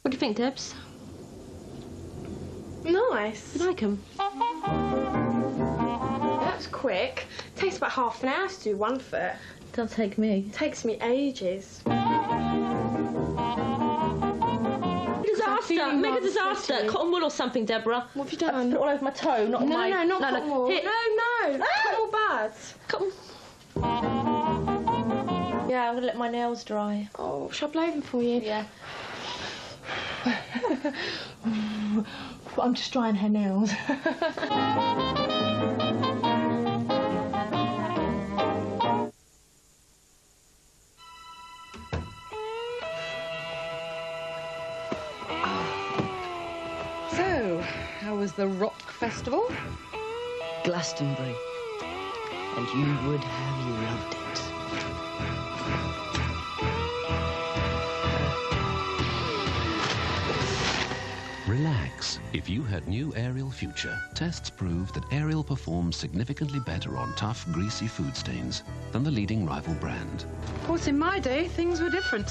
What do you think, Debs? Nice. You like them? That's quick. Takes about half an hour to do one foot. Does take me. It takes me ages. Disaster! Make a disaster! Cotton wool or something, Deborah. What have you done? Put it all over my toe, not on my... No, not cotton wool. Here. No. Cotton wool bad. Cotton... Yeah, I'm going to let my nails dry. Oh, shall I blow them for you? Yeah. I'm just drying her nails. So, how was the rock festival? Glastonbury. And you would have loved it. Relax. If you had new Ariel Future, tests prove that Ariel performs significantly better on tough, greasy food stains than the leading rival brand. Of course, in my day, things were different.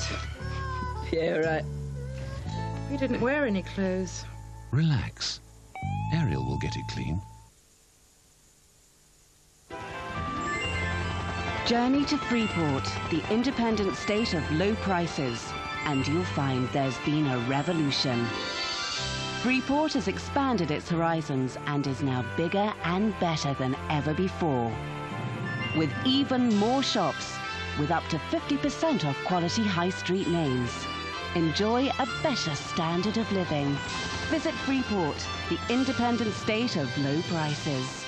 Yeah, right. We didn't wear any clothes. Relax. Ariel will get it clean. Journey to Freeport, the independent state of low prices, and you'll find there's been a revolution. Freeport has expanded its horizons and is now bigger and better than ever before. With even more shops, with up to 50% off quality high street names. Enjoy a better standard of living. Visit Freeport, the independent state of low prices.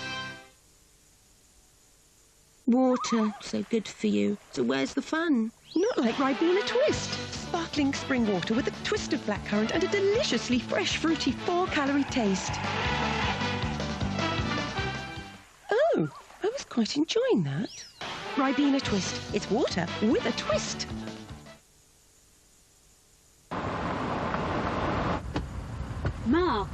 Water, so good for you. So where's the fun? Not like Ribena Twist. Sparkling spring water with a twist of blackcurrant and a deliciously fresh, fruity 4-calorie taste. Oh, I was quite enjoying that. Ribena Twist. It's water with a twist. Mark.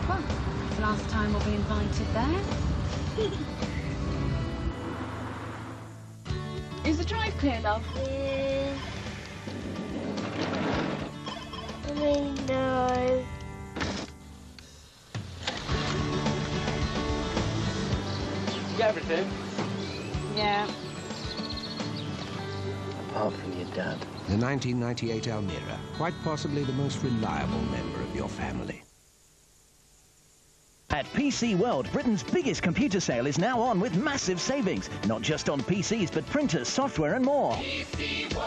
Well, it's the last time we'll be invited there. Is the drive clear, love? I know. You got everything? Yeah. Apart from your dad. The 1998 Almira, quite possibly the most reliable member of your family. At PC World, Britain's biggest computer sale is now on with massive savings. Not just on PCs, but printers, software and more. PC World.